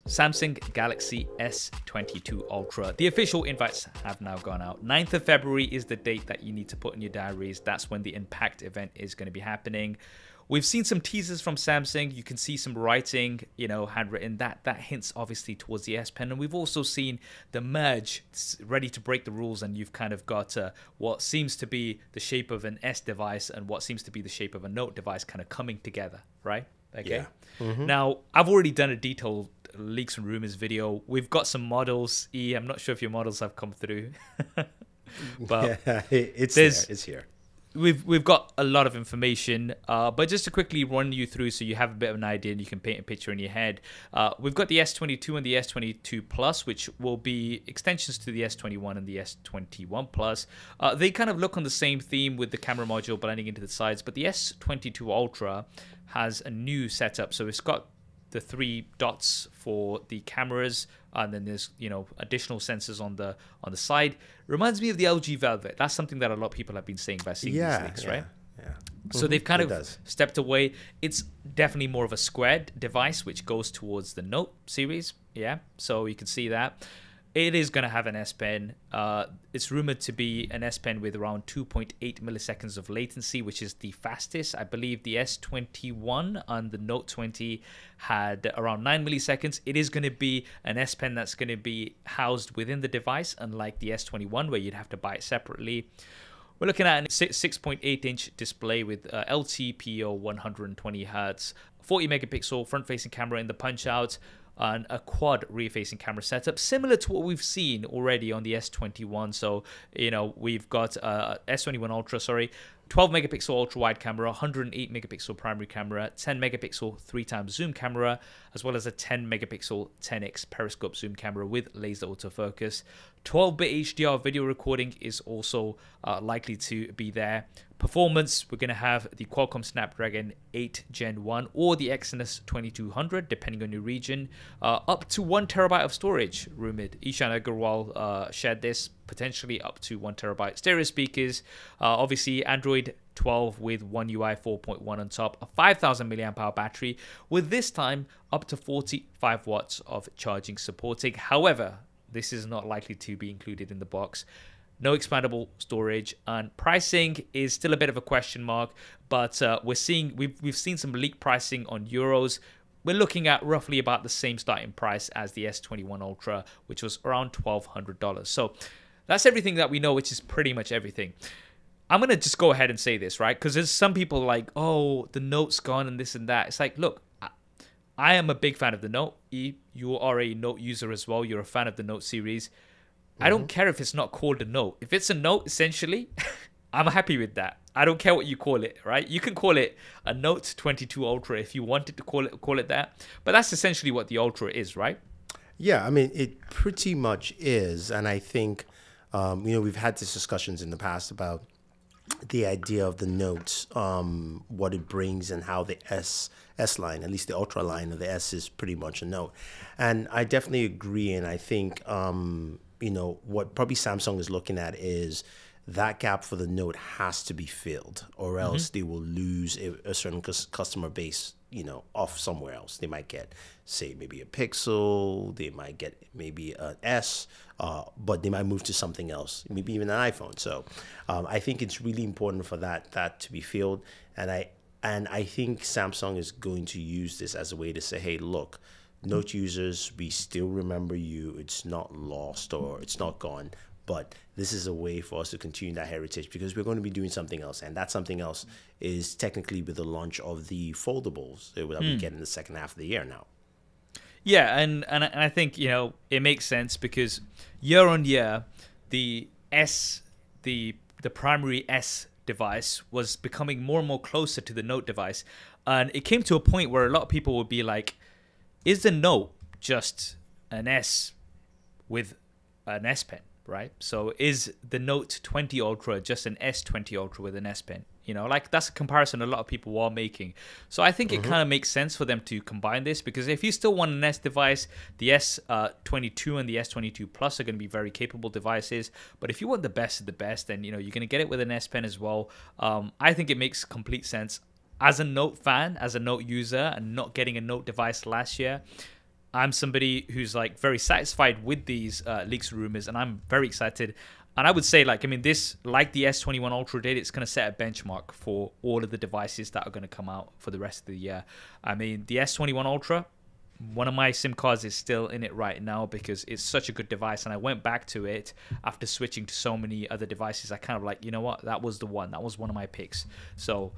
Samsung Galaxy S22 Ultra. The official invites have now gone out. 9th of February is the date that you need to put in your diaries. That's when the Impact event is going to be happening. We've seen some teasers from Samsung. You can see some writing, handwritten. That hints obviously towards the S Pen. And we've also seen the merge ready to break the rules. And you've kind of got what seems to be the shape of an S device and what seems to be the shape of a Note device kind of coming together, right? Okay. Yeah. Now, I've already done a detailed leaks and rumors video. We've got some models. I'm not sure if your models have come through. But yeah, it's there. It's here. We've got a lot of information, but just to quickly run you through so you have a bit of an idea and you can paint a picture in your head. We've got the S22 and the S22 Plus, which will be extensions to the S21 and the S21 Plus. They kind of look on the same theme with the camera module blending into the sides, but the S22 Ultra has a new setup. So it's got the 3 dots for the cameras, and then there's additional sensors on the side. Reminds me of the LG Velvet. That's something that a lot of people have been saying by seeing these leaks, right? Yeah. So they've kind of stepped away. It's definitely more of a squared device, which goes towards the Note series. Yeah, so you can see that. It is going to have an S Pen. It's rumored to be an S Pen with around 2.8 milliseconds of latency, which is the fastest. I believe the S21 and the Note 20 had around 9 milliseconds. It is going to be an S Pen that's going to be housed within the device, unlike the S21 where you'd have to buy it separately. We're looking at a 6.8-inch display with LTPO 120 Hz, 40 megapixel front-facing camera in the punch-out, and a quad rear-facing camera setup, similar to what we've seen already on the S21. So, we've got S21 Ultra, 12 megapixel ultra wide camera, 108 megapixel primary camera, 10 megapixel 3x zoom camera, as well as a 10 megapixel 10x periscope zoom camera with laser autofocus. 12-bit HDR video recording is also likely to be there. Performance, we're going to have the Qualcomm Snapdragon 8 Gen 1 or the Exynos 2200, depending on your region. Up to 1 terabyte of storage, rumored. Ishan Agarwal shared this, potentially up to 1 terabyte. Stereo speakers, obviously Android 12 with One UI 4.1 on top, a 5,000 milliamp hour battery, with this time up to 45 watts of charging supporting. However, this is not likely to be included in the box. No expandable storage, and pricing is still a bit of a question mark, but we've seen some leak pricing on euros. We're looking at roughly about the same starting price as the S21 Ultra, which was around $1,200. So that's everything that we know, which is pretty much everything. I'm going to just go ahead and say this, right? Because there's some people like, oh, the Note's gone and this and that. It's like, look, I am a big fan of the Note. You are a Note user as well. You're a fan of the Note series. I don't care if it's not called a Note. If it's a Note, essentially, I'm happy with that. I don't care what you call it, right? You can call it a Note 22 Ultra if you wanted to call it that. But that's essentially what the Ultra is, right? Yeah, I mean, it pretty much is. And I think, we've had these discussions in the past about the idea of the Note, what it brings and how the S line, at least the Ultra line of the S, is pretty much a Note. And I definitely agree. And I think, what probably Samsung is looking at is that gap for the Note has to be filled, or else they will lose a certain customer base, off somewhere else. They might get, say, maybe a Pixel, they might get maybe an S, but they might move to something else, maybe even an iPhone. So I think it's really important for that to be filled. And I think Samsung is going to use this as a way to say, hey, look, Note users, we still remember you. It's not lost or it's not gone, but this is a way for us to continue that heritage because we're going to be doing something else. And that something else is technically with the launch of the foldables that we get in the second half of the year now. Yeah, and I think, it makes sense because year on year, the primary S device was becoming more and more closer to the Note device. And it came to a point where a lot of people would be like, is the Note just an S with an S Pen, right? So is the Note 20 Ultra just an S20 Ultra with an S Pen? That's a comparison a lot of people are making. So I think it kind of makes sense for them to combine this because if you still want an S device, the S22 and the S22 Plus are going to be very capable devices. But if you want the best of the best, then, you're going to get it with an S Pen as well. I think it makes complete sense. As a Note fan, as a Note user, and not getting a Note device last year, I'm somebody who's like very satisfied with these leaks rumors, and I'm very excited. And I would say, like, I mean, this, like the S21 Ultra did, it's going to set a benchmark for all of the devices that are going to come out for the rest of the year. I mean, the S21 Ultra, one of my SIM cards is still in it right now because it's such a good device. And I went back to it after switching to so many other devices. I kind of like, you know what, that was the one. That was one of my picks. So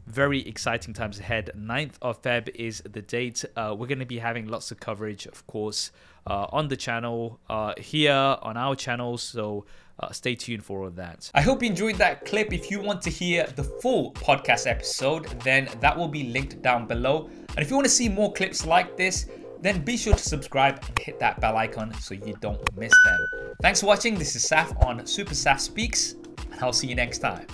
very exciting times ahead. 9th of Feb is the date. We're going to be having lots of coverage, of course, on the channel, here on our channels. So stay tuned for all of that. I hope you enjoyed that clip. If you want to hear the full podcast episode, then that will be linked down below. And if you want to see more clips like this, then be sure to subscribe and hit that bell icon so you don't miss them. Thanks for watching. This is Saf on SuperSaf Speaks, and I'll see you next time.